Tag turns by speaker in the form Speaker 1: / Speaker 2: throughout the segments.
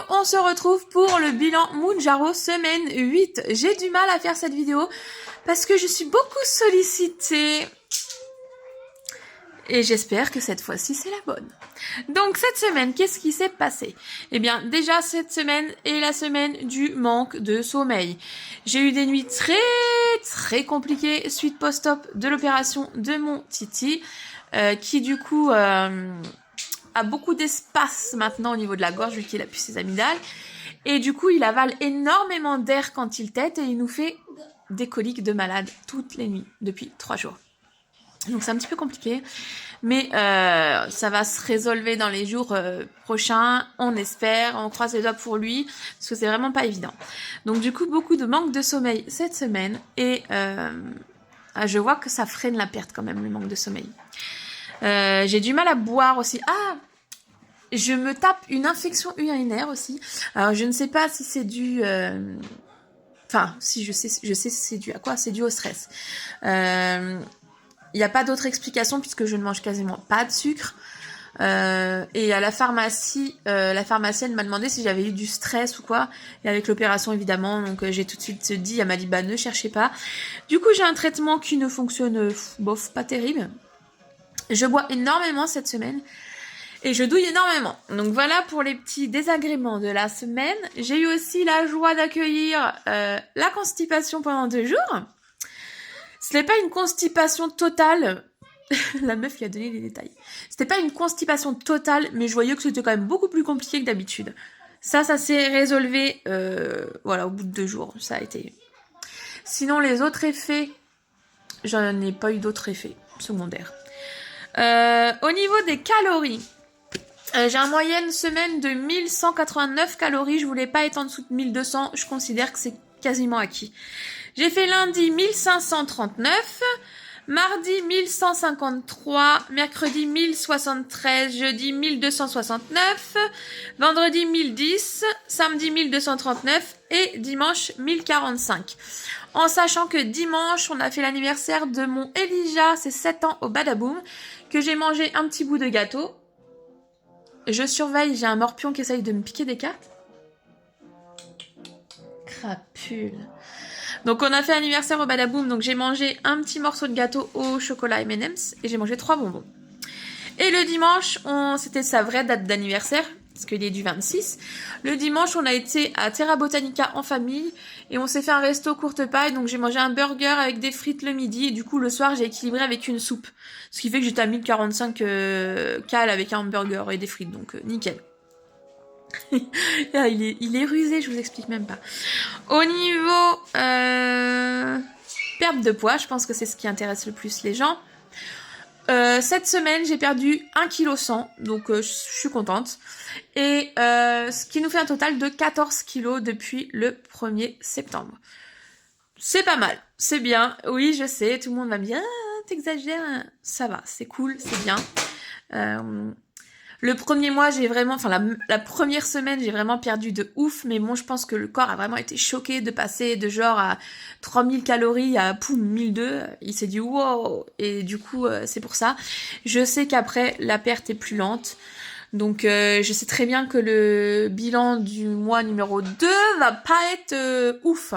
Speaker 1: on se retrouve pour le bilan Mounjaro semaine 8. J'ai du mal à faire cette vidéo parce que je suis beaucoup sollicitée. Et j'espère que cette fois-ci, c'est la bonne. Donc, cette semaine, qu'est-ce qui s'est passé? Eh bien, déjà, cette semaine est la semaine du manque de sommeil. J'ai eu des nuits très compliquées suite post-op de l'opération de mon Titi, qui du coup a beaucoup d'espace maintenant au niveau de la gorge, vu qu'il a plus ses amygdales. Et du coup, il avale énormément d'air quand il tète et il nous fait des coliques de malade toutes les nuits depuis 3 jours. Donc c'est un petit peu compliqué, mais ça va se résolver dans les jours prochains, on espère, on croise les doigts pour lui, parce que c'est vraiment pas évident. Donc du coup, beaucoup de manque de sommeil cette semaine, et je vois que ça freine la perte quand même, le manque de sommeil. J'ai du mal à boire aussi. Ah, je me tape une infection urinaire aussi. Alors je ne sais pas si c'est dû... Enfin, si je sais c'est dû à quoi, c'est dû au stress. Il n'y a pas d'autre explication puisque je ne mange quasiment pas de sucre. Et à la pharmacie, la pharmacienne m'a demandé si j'avais eu du stress ou quoi. Et avec l'opération évidemment, donc j'ai tout de suite dit, elle m'a dit bah ne cherchez pas. Du coup j'ai un traitement qui ne fonctionne bof pas terrible. Je bois énormément cette semaine et je douille énormément. Donc voilà pour les petits désagréments de la semaine. J'ai eu aussi la joie d'accueillir la constipation pendant 2 jours. Ce n'est pas une constipation totale. La meuf qui a donné les détails. C'était pas une constipation totale, mais je voyais que c'était quand même beaucoup plus compliqué que d'habitude. Ça s'est résolvé, voilà, au bout de 2 jours. Ça a été. Sinon, les autres effets, j'en ai pas eu d'autres effets secondaires. Au niveau des calories, j'ai en moyenne semaine de 1189 calories. Je voulais pas être en dessous de 1200. Je considère que c'est quasiment acquis. J'ai fait lundi 1539, mardi 1153, mercredi 1073, jeudi 1269, vendredi 1010, samedi 1239 et dimanche 1045. En sachant que dimanche, on a fait l'anniversaire de mon Elijah, ses 7 ans au Badaboom, que j'ai mangé un petit bout de gâteau. Je surveille, j'ai un morpion qui essaye de me piquer des cartes. Crapule. Donc on a fait anniversaire au Badaboom, donc j'ai mangé un petit morceau de gâteau au chocolat M&M's et j'ai mangé 3 bonbons. Et le dimanche, c'était sa vraie date d'anniversaire, parce qu'il est du 26. Le dimanche, on a été à Terra Botanica en famille et on s'est fait un resto courte paille, donc j'ai mangé un burger avec des frites le midi et du coup le soir j'ai équilibré avec une soupe. Ce qui fait que j'étais à 1045 cales avec un hamburger et des frites, donc nickel. il est rusé, je vous explique même pas. Au niveau perte de poids, je pense que c'est ce qui intéresse le plus les gens. Cette semaine, j'ai perdu 1,1 kg, donc je suis contente. Et ce qui nous fait un total de 14 kg depuis le 1er septembre. C'est pas mal, c'est bien. Oui, je sais, tout le monde va me dire « Ah, t'exagères ». Ça va, c'est cool, c'est bien. Le premier mois, j'ai vraiment, enfin la première semaine, j'ai vraiment perdu de ouf, mais bon, je pense que le corps a vraiment été choqué de passer de genre à 3000 calories à poum 1002. Il s'est dit wow, et du coup, c'est pour ça. Je sais qu'après, la perte est plus lente. Donc, je sais très bien que le bilan du mois numéro 2 va pas être ouf.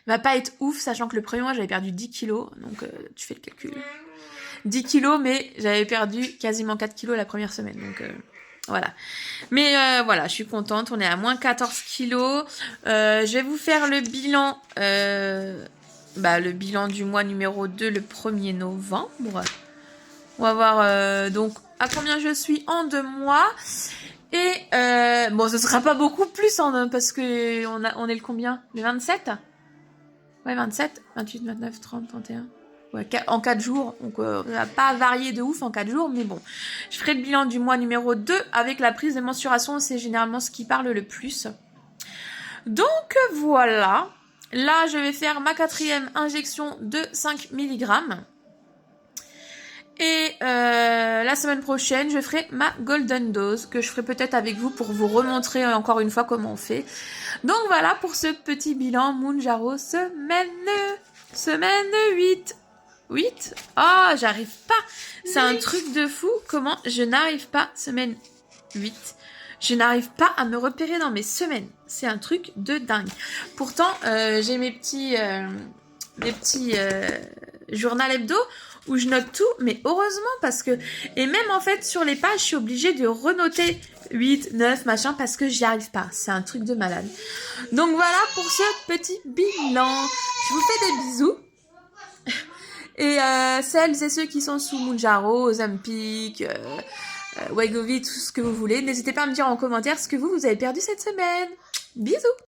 Speaker 1: Va pas être ouf, sachant que le premier mois, j'avais perdu 10 kilos. Donc, tu fais le calcul. 10 kilos, mais j'avais perdu quasiment 4 kilos la première semaine. Donc, voilà. Mais voilà, je suis contente. On est à moins 14 kilos. Je vais vous faire le bilan, le bilan du mois numéro 2 le 1er novembre. On va voir donc à combien je suis en 2 mois. Et bon, ce sera pas beaucoup plus parce que on est le combien? Le 27? Ouais, 27, 28, 29, 30, 31... Ouais, en 4 jours, donc ça va pas varier de ouf en 4 jours, mais bon. Je ferai le bilan du mois numéro 2 avec la prise de mensuration, c'est généralement ce qui parle le plus. Donc voilà, là je vais faire ma 4e injection de 5 mg. Et la semaine prochaine, je ferai ma golden dose, que je ferai peut-être avec vous pour vous remontrer encore une fois comment on fait. Donc voilà pour ce petit bilan Mounjaro semaine 8. 8? Oh, j'arrive pas. C'est un truc de fou. Comment je n'arrive pas. Semaine 8. Je n'arrive pas à me repérer dans mes semaines. C'est un truc de dingue. Pourtant, j'ai mes petits journal hebdo où je note tout, mais heureusement parce que... Et même en fait, sur les pages, je suis obligée de renoter 8, 9, machin, parce que j'y arrive pas. C'est un truc de malade. Donc voilà pour ce petit bilan. Je vous fais des bisous. Et celles et ceux qui sont sous Mounjaro, Ozempic, Wegovy, tout ce que vous voulez, n'hésitez pas à me dire en commentaire ce que vous avez perdu cette semaine. Bisous!